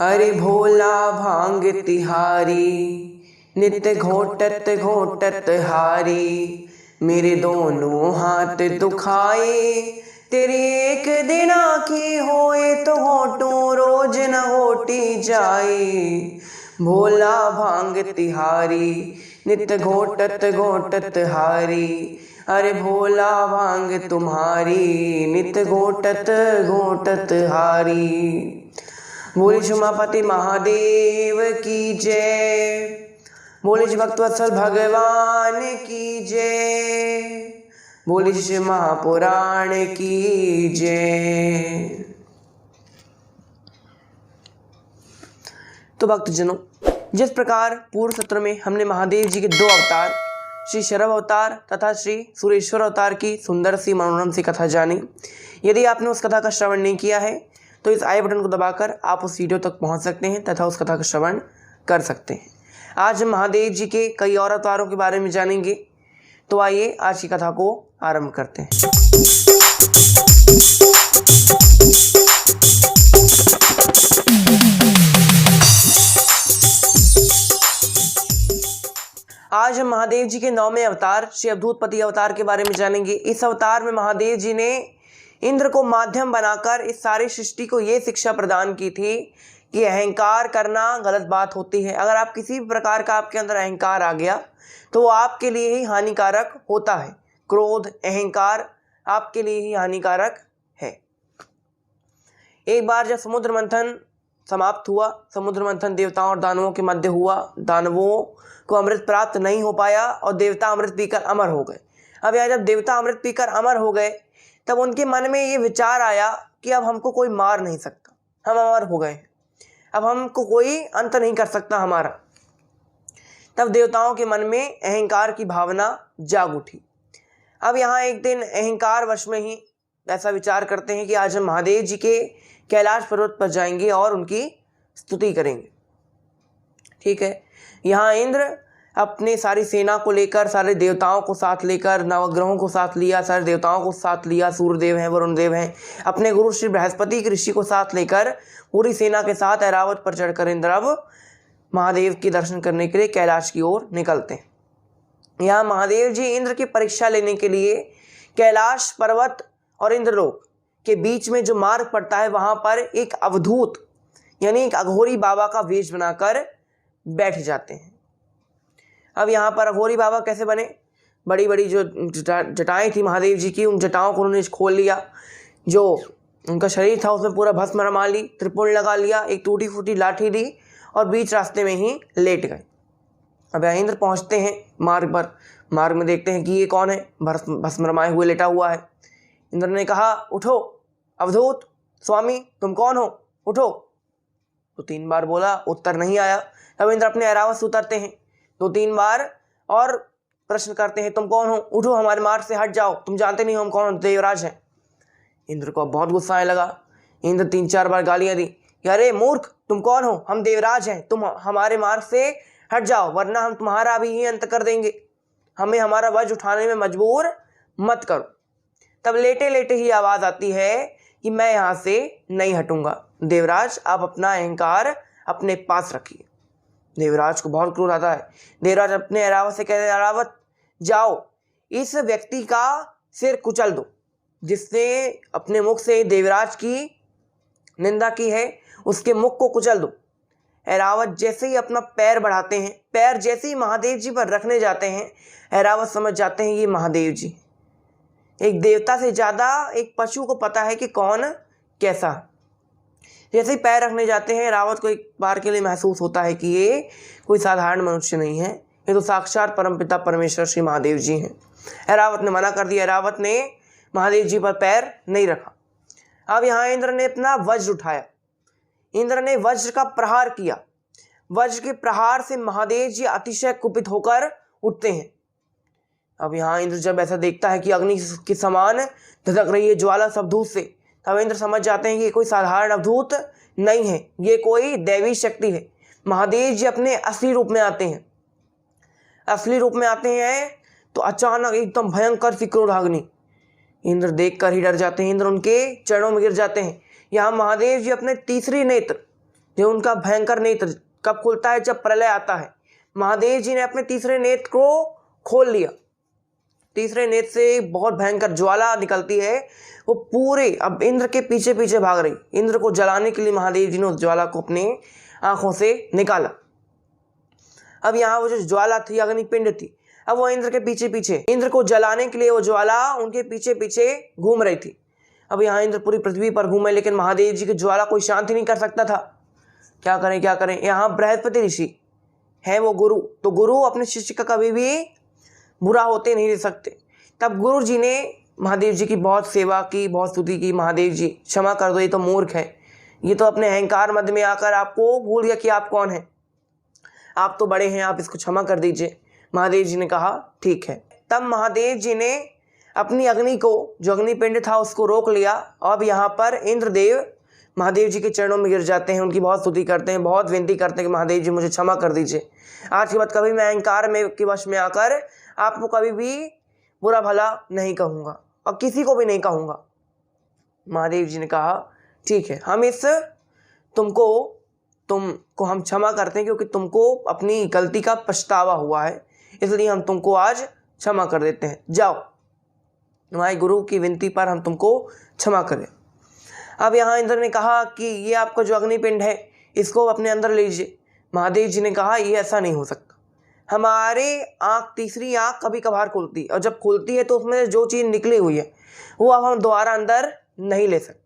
अरे भोला भांग तिहारी, नित्य घोटत घोटत हारी। मेरे दोनों हाथ दुखाए, तेरी एक दिन आँखी होए तो होटू रोज न होटी जाए। भोला भांग तिहारी, नित्य घोटत घोटत हारी। अरे भोला भांग तुम्हारी, नित्य घोटत घोटत हारी। बोले उमापति महादेव की जय, बोले भक्तवत्सल भगवान की जय, बोले श्री महापुराण की जय। तो भक्तजनों, जिस प्रकार पूर्व सत्र में हमने महादेव जी के दो अवतार, श्री शरभ अवतार तथा श्री सुरेश्वर अवतार की सुंदर सी मनोरम सी कथा जानी। यदि आपने उस कथा का श्रवण नहीं किया है तो इस आई बटन को दबाकर आप उस वीडियो तक पहुंच सकते हैं तथा उस कथा का श्रवण कर सकते हैं। आज हम महादेव जी के कई और अवतारों के बारे में जानेंगे। तो आइए आज की कथा को आरंभ करते हैं। आज हम महादेव जी के 9वें अवतार श्री अवधूतपति अवतार के बारे में जानेंगे। इस अवतार में महादेव जी ने इंद्र को माध्यम बनाकर इस सारी सृष्टि को ये शिक्षा प्रदान की थी कि अहंकार करना गलत बात होती है। अगर आप किसी भी प्रकार का आपके अंदर अहंकार आ गया तो वो आपके लिए ही हानिकारक होता है। क्रोध, अहंकार आपके लिए ही हानिकारक है। एक बार जब समुद्र मंथन समाप्त हुआ, समुद्र मंथन देवताओं और दानवों के मध्य हुआ। दानवों को अमृत प्राप्त नहीं हो पाया और देवता अमृत पीकर अमर हो गए। अब यहाँ जब देवता अमृत पीकर अमर हो गए तब उनके मन में ये विचार आया कि अब हमको कोई मार नहीं सकता, हम अमर हो गए, अब हमको कोई अंत नहीं कर सकता हमारा। तब देवताओं के मन में अहंकार की भावना जाग उठी। अब यहाँ एक दिन अहंकार वश में ही ऐसा विचार करते हैं कि आज हम महादेव जी के कैलाश पर्वत पर जाएंगे और उनकी स्तुति करेंगे। ठीक है, यहाँ इंद्र अपने सारी सेना को लेकर, सारे देवताओं को साथ लेकर, नवग्रहों को साथ लिया, सारे देवताओं को साथ लिया, सूर्यदेव हैं, वरुण देव हैं, अपने गुरु श्री बृहस्पति ऋषि को साथ लेकर पूरी सेना के साथ ऐरावत पर चढ़कर इंद्र अब महादेव के दर्शन करने के लिए कैलाश की ओर निकलते हैं। यहाँ महादेव जी इंद्र की परीक्षा लेने के लिए कैलाश पर्वत और इंद्रलोक के बीच में जो मार्ग पड़ता है वहाँ पर एक अवधूत यानी एक अघोरी बाबा का वेश बनाकर बैठ जाते हैं। अब यहाँ पर अघोरी बाबा कैसे बने? बड़ी बड़ी जो जटाएं थी महादेव जी की, उन जटाओं को उन्होंने खोल लिया। जो उनका शरीर था उसमें पूरा भस्म रमा ली, त्रिपुण लगा लिया, एक टूटी फूटी लाठी दी और बीच रास्ते में ही लेट गए। अब यहाँ इंद्र पहुँचते हैं मार्ग पर। मार्ग में देखते हैं कि ये कौन है, भस्म रमाए हुए लेटा हुआ है। इंद्र ने कहा, उठो अवधूत स्वामी, तुम कौन हो, उठो। तो 3 बार बोला, उत्तर नहीं आया। तब इंद्र अपने ऐरावत से उतरते हैं, 2-3 बार और प्रश्न करते हैं, तुम कौन हो, उठो, हमारे मार्ग से हट जाओ, तुम जानते नहीं हो हम कौन, देवराज हैं। इंद्र को बहुत गुस्सा आने लगा। इंद्र 3-4 बार गालियां दी कि अरे मूर्ख, तुम कौन हो, हम देवराज हैं, तुम हमारे मार्ग से हट जाओ वरना हम तुम्हारा भी ही अंत कर देंगे, हमें हमारा वज्र उठाने में मजबूर मत करो। तब लेटे लेटे ही आवाज आती है कि मैं यहाँ से नहीं हटूंगा, देवराज आप अपना अहंकार अपने पास रखिए। देवराज को बहुत क्रोध आता है। देवराज अपने ऐरावत से कहते हैं, ऐरावत जाओ इस व्यक्ति का सिर कुचल दो, जिसने अपने मुख से देवराज की निंदा की है, उसके मुख को कुचल दो। ऐरावत जैसे ही अपना पैर बढ़ाते हैं, पैर जैसे ही महादेव जी पर रखने जाते हैं, ऐरावत समझ जाते हैं ये महादेव जी। एक देवता से ज्यादा एक पशु को पता है कि कौन कैसा। जैसे ही पैर रखने जाते हैं, रावत को एक बार के लिए महसूस होता है कि ये कोई साधारण मनुष्य नहीं है, ये तो साक्षात परमपिता परमेश्वर श्री महादेव जी हैं। ऐरावत ने मना कर दिया, ऐरावत ने महादेव जी पर पैर नहीं रखा। अब यहाँ इंद्र ने अपना वज्र उठाया, इंद्र ने वज्र का प्रहार किया। वज्र के प्रहार से महादेव जी अतिशय कुपित होकर उठते हैं। अब यहाँ इंद्र जब ऐसा देखता है कि अग्नि के समान धधक रही है ज्वाला सब अवधूत से, तब इंद्र समझ जाते हैं कि ये कोई साधारण अवधूत नहीं है, ये कोई दैवी शक्ति है। महादेव जी अपने असली रूप में आते हैं। असली रूप में आते हैं तो अचानक एकदम भयंकर सी क्रोधाग्नि, इंद्र देखकर ही डर जाते हैं। इंद्र उनके चरणों में गिर जाते हैं। यहाँ महादेव जी अपने तीसरी नेत्र जो उनका भयंकर नेत्र कब खुलता है? जब प्रलय आता है। महादेव जी ने अपने तीसरे नेत्र को खोल लिया। तीसरे नेत्र से बहुत भयंकर ज्वाला निकलती है, वो पूरे अब इंद्र के पीछे पीछे भाग रही। इंद्र को जलाने के लिए महादेव जी ने उस ज्वाला को अपने आंखों से निकाला। अब यहाँ वो जो ज्वाला थी, अग्निपिंड थी, अब वो इंद्र के पीछे पीछे, इंद्र को जलाने के लिए वो ज्वाला उनके पीछे पीछे घूम रही थी। अब यहाँ इंद्र पूरी पृथ्वी पर घूमे, लेकिन महादेव जी की ज्वाला कोई शांत ही नहीं कर सकता था। क्या करें क्या करें। यहाँ बृहस्पति ऋषि है वो गुरु, तो गुरु अपने शिष्य का कभी भी बुरा होते नहीं दे सकते। तब गुरु जी ने महादेव जी की बहुत सेवा की, बहुत स्तुति की। महादेव जी क्षमा कर दो, ये तो मूर्ख है, ये तो अपने अहंकार मध्य में आकर आपको भूल गया कि आप कौन हैं, आप तो बड़े हैं, आप इसको क्षमा कर दीजिए। महादेव जी ने कहा ठीक है। तब महादेव जी ने अपनी अग्नि को, जो अग्निपिंड था, उसको रोक लिया। अब यहाँ पर इंद्रदेव महादेव जी के चरणों में गिर जाते हैं, उनकी बहुत स्तुति करते हैं, बहुत विनती करते हैं कि महादेव जी मुझे क्षमा कर दीजिए। आज के बाद कभी मैं अहंकार में के वश में आकर आपको कभी भी बुरा भला नहीं कहूँगा और किसी को भी नहीं कहूँगा। महादेव जी ने कहा ठीक है, हम तुमको हम क्षमा करते हैं, क्योंकि तुमको अपनी गलती का पछतावा हुआ है, इसलिए हम तुमको आज क्षमा कर देते हैं। जाओ, हमारे गुरु की विनती पर हम तुमको क्षमा करें। अब यहाँ इंद्र ने कहा कि ये आपका जो अग्निपिंड है, इसको अपने अंदर लीजिए। महादेव जी ने कहा ये ऐसा नहीं हो सकता, हमारे तीसरी आँख कभी कभार खुलती है, और जब खुलती है तो उसमें जो चीज़ निकली हुई है वो अब हम दोबारा अंदर नहीं ले सकते।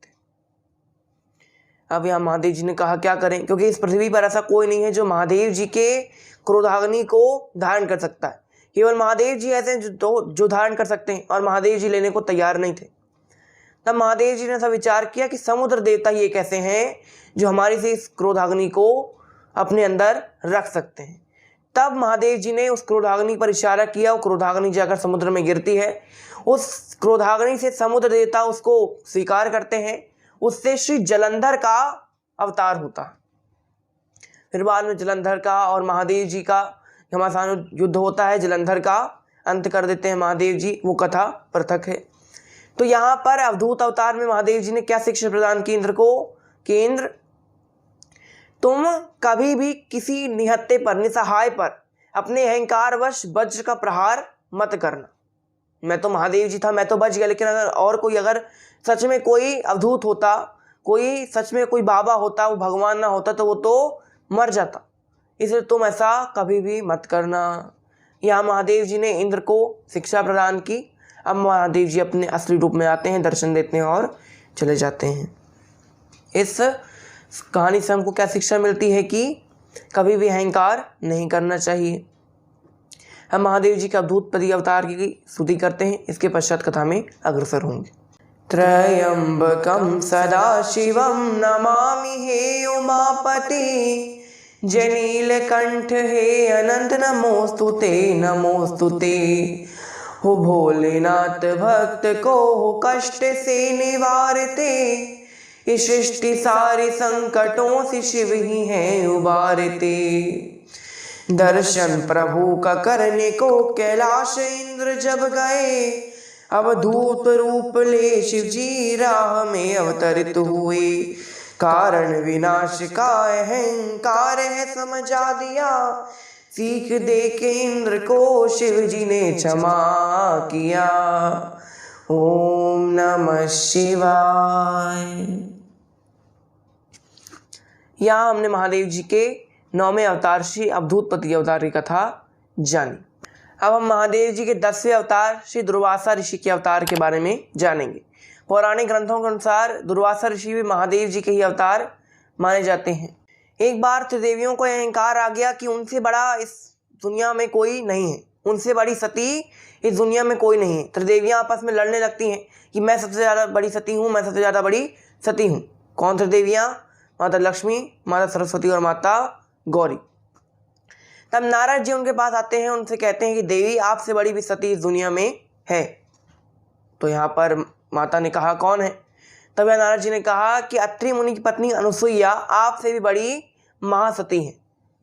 अब यहाँ महादेव जी ने कहा क्या करें, क्योंकि इस पृथ्वी पर ऐसा कोई नहीं है जो महादेव जी के क्रोधाग्नि को धारण कर सकता है। केवल महादेव जी ऐसे जो धारण कर सकते हैं, और महादेव जी लेने को तैयार नहीं थे। तब महादेव जी ने ऐसा विचार किया कि समुद्र देवता ही एक ऐसे हैं जो हमारी से इस क्रोधाग्नि को अपने अंदर रख सकते हैं। तब महादेव जी ने उस क्रोधाग्नि पर इशारा किया। वो क्रोधाग्नि जाकर समुद्र में गिरती है। उस क्रोधाग्नि से समुद्र देवता उसको स्वीकार करते हैं। उससे श्री जलंधर का अवतार होता है। फिर बाद में जलंधर का और महादेव जी का घमासान युद्ध होता है, जलंधर का अंत कर देते हैं महादेव जी, वो कथा पृथक है। तो यहाँ पर अवधूत अवतार में महादेव जी ने क्या शिक्षा प्रदान की इंद्र को कि इंद्र, तुम कभी भी किसी निहत्ते पर, निसहाय पर अपने अहंकारवश वज्र का प्रहार मत करना। मैं तो महादेव जी था, मैं तो बच गया, लेकिन अगर और कोई, अगर सच में कोई अवधूत होता, कोई सच में कोई बाबा होता, वो भगवान ना होता, तो वो तो मर जाता। इसलिए तुम ऐसा कभी भी मत करना। यहाँ महादेव जी ने इंद्र को शिक्षा प्रदान की। अब महादेव जी अपने असली रूप में आते हैं, दर्शन देते हैं और चले जाते हैं। इस कहानी से हमको क्या शिक्षा मिलती है कि कभी भी अहंकार नहीं करना चाहिए। हम महादेव जी के अवधूत पति अवतार की स्तुति करते हैं, इसके पश्चात कथा में अग्रसर होंगे। त्रयंबकं सदाशिवं नमामि हे उमापति, जनीलकंठ हे अनंत नमोस्तुते नमोस्तुते। हो भोलेनाथ भक्त को हो कष्ट से निवारते, इस सृष्टि सारे संकटों से शिव ही हैं उबारते। दर्शन प्रभु का करने को कैलाश इंद्र जब गए, अवधूत रूप ले शिव जी राह में अवतरित हुए। कारण विनाश का अहंकार है समझा दिया, सीख दे के इंद्र को शिव जी ने क्षमा किया। ओम नमः शिवाय। यहाँ हमने महादेव जी के 9वें अवतार श्री अवधूत पति अवतार की कथा जानी। अब हम महादेव जी के 10वें अवतार श्री दुर्वासा ऋषि के अवतार के बारे में जानेंगे। पौराणिक ग्रंथों के अनुसार दुर्वासा ऋषि भी महादेव जी के ही अवतार माने जाते हैं। एक बार त्रिदेवियों को अहंकार आ गया कि उनसे बड़ा इस दुनिया में कोई नहीं है, उनसे बड़ी सती इस दुनिया में कोई नहीं है। त्रिदेवियां आपस में लड़ने लगती हैं कि मैं सबसे ज़्यादा बड़ी सती हूँ, मैं सबसे ज़्यादा बड़ी सती हूँ। कौन त्रिदेवियां? माता लक्ष्मी, माता सरस्वती और माता गौरी। तब नारद जी उनके पास आते हैं, उनसे कहते हैं कि देवी आपसे बड़ी भी सती इस दुनिया में है। तो यहाँ पर माता ने कहा कौन है? तब नारद जी ने कहा कि अत्रि मुनि की पत्नी अनुसुईया आपसे भी बड़ी महासती है।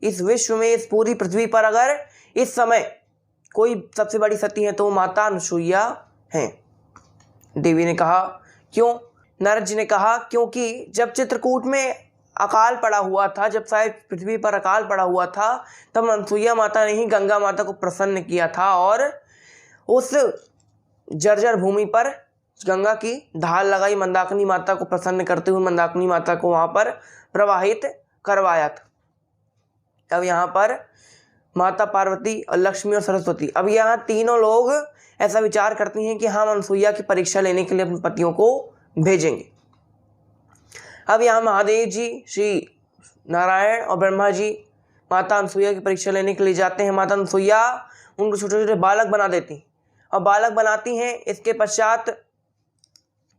इस विश्व में, इस पूरी पृथ्वी पर अगर इस समय कोई सबसे बड़ी सती है तो वो माता अनुसुईया हैं। देवी ने कहा क्यों? नारद जी ने कहा क्योंकि जब चित्रकूट में अकाल पड़ा हुआ था, जब शायद पृथ्वी पर अकाल पड़ा हुआ था, तब अनसुईया माता ने ही गंगा माता को प्रसन्न किया था और उस जर्जर भूमि पर गंगा की ढाल लगाई, मंदाकिनी माता को प्रसन्न करते हुए मंदाकिनी माता को वहाँ पर प्रवाहित करवाया था। अब यहाँ पर माता पार्वती और लक्ष्मी और सरस्वती, अब यहाँ तीनों लोग ऐसा विचार करती हैं कि हम अनसुईया की परीक्षा लेने के लिए अपने पतियों को भेजेंगे। अब यहाँ महादेव जी, श्री नारायण और ब्रह्मा जी माता अनसुईया की परीक्षा लेने के लिए जाते हैं। माता अनसुईया उनको छोटे छोटे बालक बना देती हैं और बालक बनाती हैं। इसके पश्चात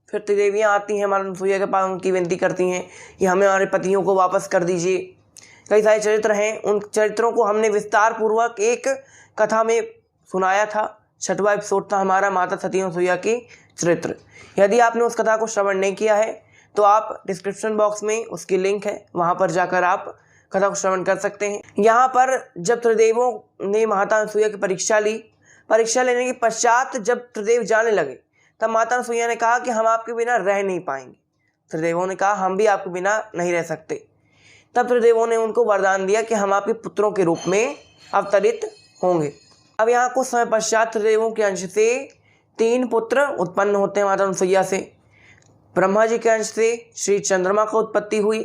फिर त्रिदेवियाँ आती हैं माता अनसुईया के पास, उनकी विनती करती हैं कि हमें हमारे पतियों को वापस कर दीजिए। कई सारे चरित्र हैं, उन चरित्रों को हमने विस्तार पूर्वक एक कथा में सुनाया था। 6वां एपिसोड था हमारा माता सती अनसुईया की चरित्र। यदि आपने उस कथा को श्रवण नहीं किया है तो आप डिस्क्रिप्शन बॉक्स में उसकी लिंक है, वहाँ पर जाकर आप कथा को श्रवण कर सकते हैं। यहाँ पर जब त्रिदेवों ने माता अनसुईया की परीक्षा ली, परीक्षा लेने के पश्चात जब त्रिदेव जाने लगे तब माता अनसुईया ने कहा कि हम आपके बिना रह नहीं पाएंगे। त्रिदेवों ने कहा हम भी आपके बिना नहीं रह सकते। तब त्रिदेवों ने उनको वरदान दिया कि हम आपके पुत्रों के रूप में अवतरित होंगे। अब यहाँ कुछ समय पश्चात त्रिदेवों के अंश से 3 पुत्र उत्पन्न होते हैं माता अनसुईया से। ब्रह्मा जी के अंश से श्री चंद्रमा की उत्पत्ति हुई,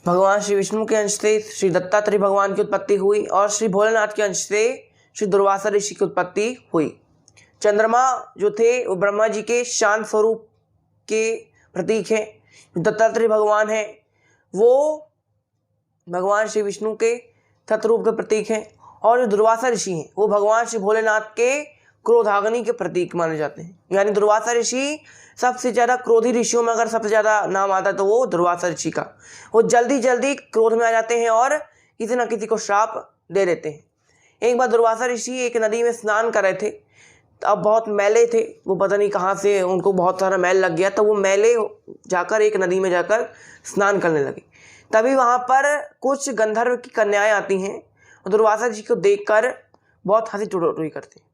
भगवान श्री विष्णु के अंश से श्री दत्तात्रेय भगवान की उत्पत्ति हुई और श्री भोलेनाथ के अंश से श्री दुर्वासा ऋषि की उत्पत्ति हुई। चंद्रमा जो थे वो ब्रह्मा जी के शांत स्वरूप के प्रतीक हैं। दत्तात्रेय भगवान हैं वो भगवान श्री विष्णु के तत्रूप के प्रतीक हैं और जो दुर्वासा ऋषि हैं वो भगवान श्री भोलेनाथ के क्रोधाग्नि के प्रतीक माने जाते हैं। यानी दुर्वासा ऋषि सबसे ज़्यादा क्रोधी ऋषियों में अगर सबसे ज़्यादा नाम आता तो वो दुर्वासा ऋषि का। वो जल्दी जल्दी क्रोध में आ जाते हैं और किसी न किसी को श्राप दे देते हैं। एक बार दुर्वासा ऋषि एक नदी में स्नान कर रहे थे, अब बहुत मैले थे, वो पता नहीं कहाँ से उनको बहुत सारा मैल लग गया, तो वो मैले जाकर एक नदी में जाकर स्नान करने लगे। तभी वहाँ पर कुछ गंधर्व की कन्याएं आती हैं और दुर्वासा ऋषि को देखकर बहुत हंसी ठिठोली करते हैं।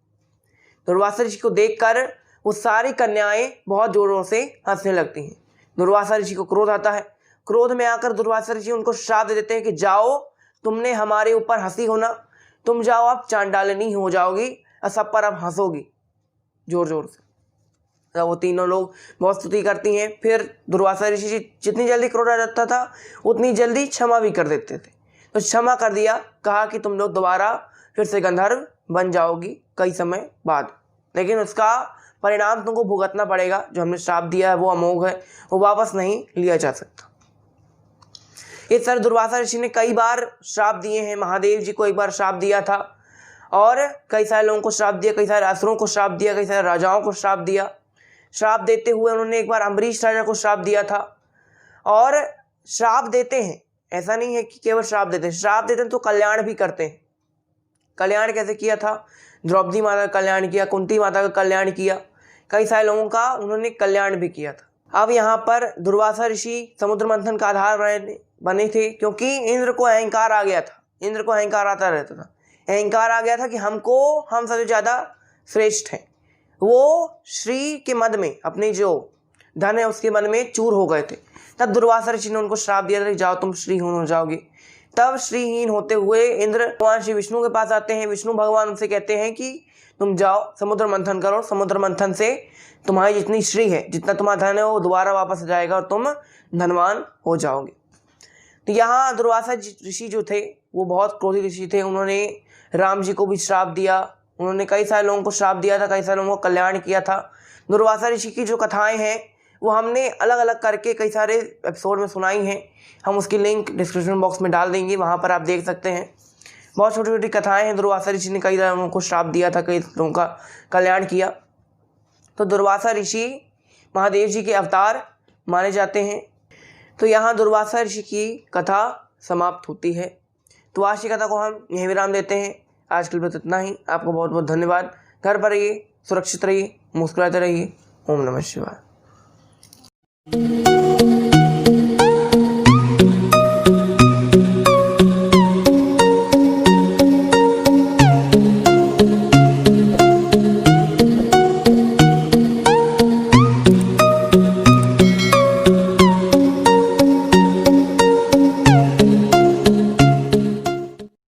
दुर्वासा ऋषि को देखकर वो सारी कन्याएं बहुत जोरों से हंसने लगती हैं। दुर्वासा ऋषि को क्रोध आता है। क्रोध में आकर दुर्वासा ऋषि उनको श्राप दे देते हैं कि जाओ, तुमने हमारे ऊपर हंसी होना, तुम जाओ, आप चांडालिनी हो जाओगी और सब पर अब हंसोगी जोर जोर से। तो वो तीनों लोग बहुत स्तुति करती हैं। फिर दुर्वासा ऋषि जी जितनी जल्दी क्रोध आ जाता था उतनी जल्दी क्षमा भी कर देते थे। तो क्षमा कर दिया, कहा कि तुम लोग दोबारा फिर से गंधर्व बन जाओगी कई समय बाद, लेकिन उसका परिणाम तुमको भुगतना पड़ेगा। जो हमने श्राप दिया है वो अमोघ है, वो वापस नहीं लिया जा सकता। इस तरह दुर्वासा ऋषि ने कई बार श्राप दिए हैं। महादेव जी को एक बार श्राप दिया था और कई सारे लोगों को श्राप दिया, कई सारे असुरों को श्राप दिया, कई सारे राजाओं को श्राप दिया। श्राप देते हुए उन्होंने एक बार अम्बरीश राजा को श्राप दिया था। और श्राप देते हैं, ऐसा नहीं है कि केवल श्राप देते हैं, श्राप देते हैं तो कल्याण भी करते हैं। कल्याण कैसे किया था? द्रौपदी माता का कल्याण किया, कुंती माता का कल्याण किया, कई सारे लोगों का उन्होंने कल्याण भी किया था। अब यहाँ पर दुर्वासा ऋषि समुद्र मंथन का आधार बने थे, क्योंकि इंद्र को अहंकार आ गया था। इंद्र को अहंकार आता रहता था, अहंकार आ गया था कि हम सबसे ज़्यादा श्रेष्ठ हैं। वो श्री के मद में, अपने जो धन है उसके मन में चूर हो गए थे। तब दुर्वासा ऋषि ने उनको श्राप दिया था कि जाओ तुम श्रीहीन हो जाओगे। तब श्रीहीन होते हुए इंद्र भगवान श्री विष्णु के पास आते हैं। विष्णु भगवान उनसे कहते हैं कि तुम जाओ समुद्र मंथन करो, समुद्र मंथन से तुम्हारी जितनी श्री है, जितना तुम्हारा धन है वो दोबारा वापस आ जाएगा और तुम धनवान हो जाओगे। तो यहाँ दुर्वासा ऋषि जो थे वो बहुत क्रोधी ऋषि थे। उन्होंने राम जी को भी श्राप दिया, उन्होंने कई सारे लोगों को श्राप दिया था, कई सारे लोगों को कल्याण किया था। दुर्वासा ऋषि की जो कथाएं हैं वो हमने अलग अलग करके कई सारे एपिसोड में सुनाई हैं। हम उसकी लिंक डिस्क्रिप्शन बॉक्स में डाल देंगे, वहाँ पर आप देख सकते हैं। बहुत छोटी छोटी कथाएं हैं। दुर्वासा ऋषि ने कई लोगों को श्राप दिया था, कई लोगों का कल्याण किया। तो दुर्वासा ऋषि महादेव जी के अवतार माने जाते हैं। तो यहाँ दुर्वासा ऋषि की कथा समाप्त होती है। तो आज की कथा को हम यहीं विराम देते हैं। आज के लिए बस इतना ही। आपको बहुत बहुत धन्यवाद। घर पर रहिए, सुरक्षित रहिए, मुस्कुराते रहिए। ओम नमः शिवाय।